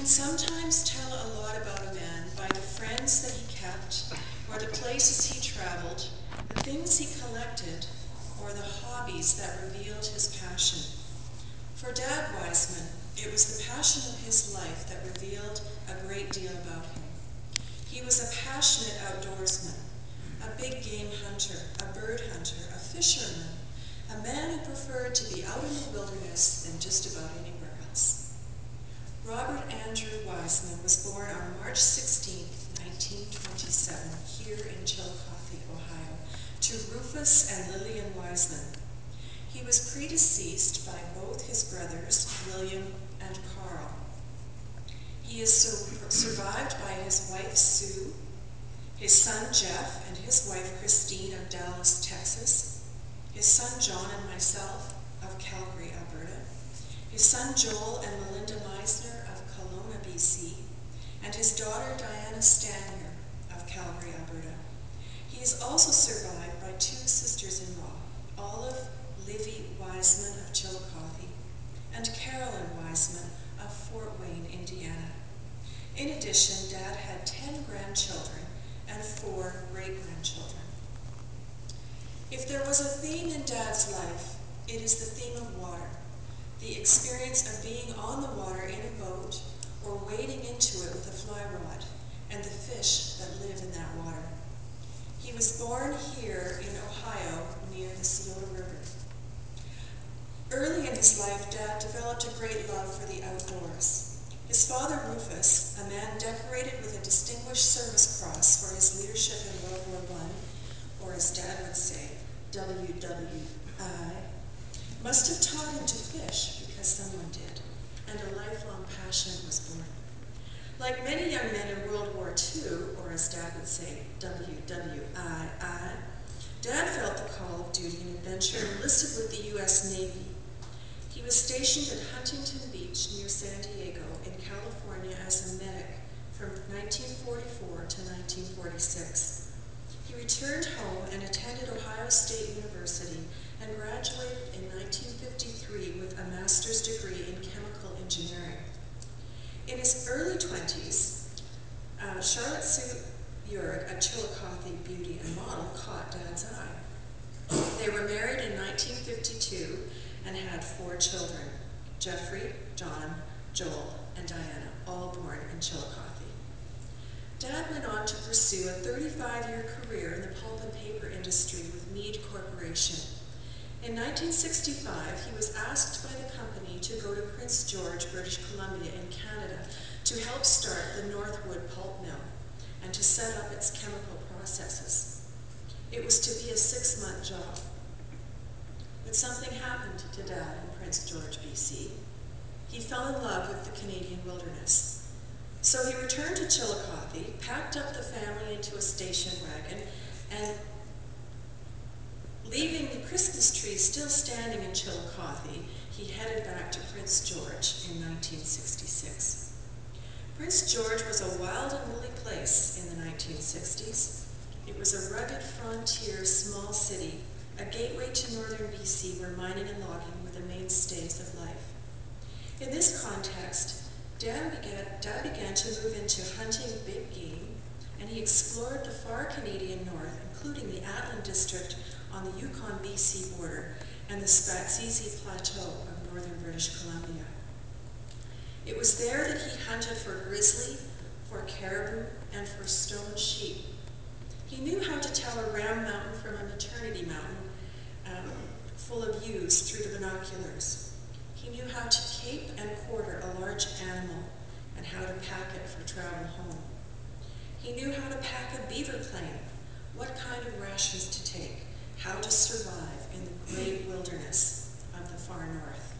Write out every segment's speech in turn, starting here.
can sometimes tell a lot about a man by the friends that he kept, or the places he traveled, the things he collected, or the hobbies that revealed his passion. For Dad Wiseman, it was the passion of his life that revealed a great deal about him. He was a passionate outdoorsman, a big game hunter, a bird hunter, a fisherman, a man who preferred to be out in the wilderness than just about anywhere else. Robert Andrew Wiseman was born on March 16, 1927, here in Chillicothe, Ohio, to Rufus and Lillian Wiseman. He was predeceased by both his brothers, William and Carl. He is survived by his wife, Sue, his son, Jeff, and his wife, Christine, of Dallas, Texas, his son, John, and myself, of Calgary, Alberta, his son, Joel and Melinda Meisner, of Kelowna, BC, and his daughter, Diana Stanier, of Calgary, Alberta. He is also survived by two sisters-in-law, Olive Livy Wiseman of Chillicothe, and Carolyn Wiseman of Fort Wayne, Indiana. In addition, Dad had 10 grandchildren and 4 great-grandchildren. If there was a theme in Dad's life, it is the theme of water, the experience of being on the water in a boat or wading into it with a fly rod, and the fish that live in that water. He was born here in Ohio near the Scioto River. Early in his life, Dad developed a great love for the outdoors. His father, Rufus, a man decorated with a Distinguished Service Cross for his leadership in World War I, or as Dad would say, WWI, must have taught him to fish because someone did, and a lifelong passion was born. Like many young men in World War II, or as Dad would say, WWII, Dad felt the call of duty and adventure and enlisted with the U.S. Navy. He was stationed at Huntington Beach near San Diego in California as a medic from 1944 to 1946. He returned home and attended Ohio State University and graduated in 1953 with a master's degree in chemical engineering. In his early 20s, Charlotte Sue Urig, a Chillicothe beauty and model, caught Dad's eye. They were married in 1952 and had 4 children, Jeffrey, John, Joel, and Diana, all born in Chillicothe. Dad went on to pursue a 35-year career in the pulp and paper industry with Mead Corporation. In 1965, he was asked by the company to go to Prince George, British Columbia in Canada to help start the Northwood Pulp Mill and to set up its chemical processes. It was to be a 6-month job. But something happened to Dad in Prince George, BC. He fell in love with the Canadian wilderness. So he returned to Chillicothe, packed up the family into a station wagon, and leaving the Christmas tree still standing in Chillicothe, he headed back to Prince George in 1966. Prince George was a wild and woolly place in the 1960s. It was a rugged frontier small city, a gateway to northern BC where mining and logging were the mainstays of life. In this context, Dad began to move into hunting big game, and he explored the far Canadian north, including the Atlan District on the Yukon-BC border and the Spatsizi Plateau of northern British Columbia. It was there that he hunted for grizzly, for caribou, and for stone sheep. He knew how to tell a Ram Mountain from a maternity mountain full of ewes through the binoculars. He knew how to cape and quarter a large animal and how to pack it for travel home. He knew how to pack a beaver plane, what kind of rations to take, how to survive in the great wilderness of the far north.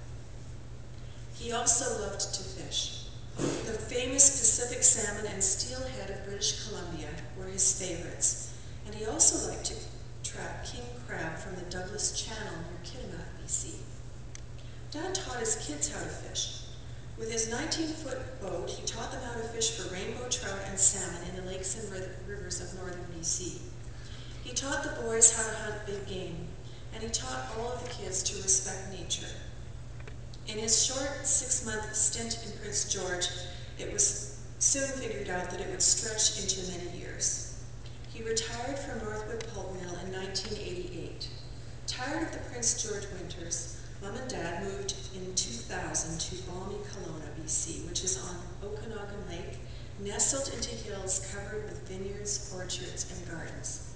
He also loved to fish. The famous Pacific salmon and steelhead of British Columbia were his favorites, and he also liked to trap king crab from the Douglas Channel near Kitimat, BC. Dad taught his kids how to fish. With his 19-foot boat, he taught them how to fish for rainbow trout and salmon in the lakes and rivers of northern BC. He taught the boys how to hunt big game, and he taught all of the kids to respect nature. In his short 6-month stint in Prince George, It was soon figured out that it would stretch into many years. He retired from Northwood Pulp Mill in 1988. Tired of the Prince George winters, Mom and Dad moved in 2000 to balmy Kelowna, BC, which is on Okanagan Lake, nestled into hills covered with vineyards, orchards, and gardens.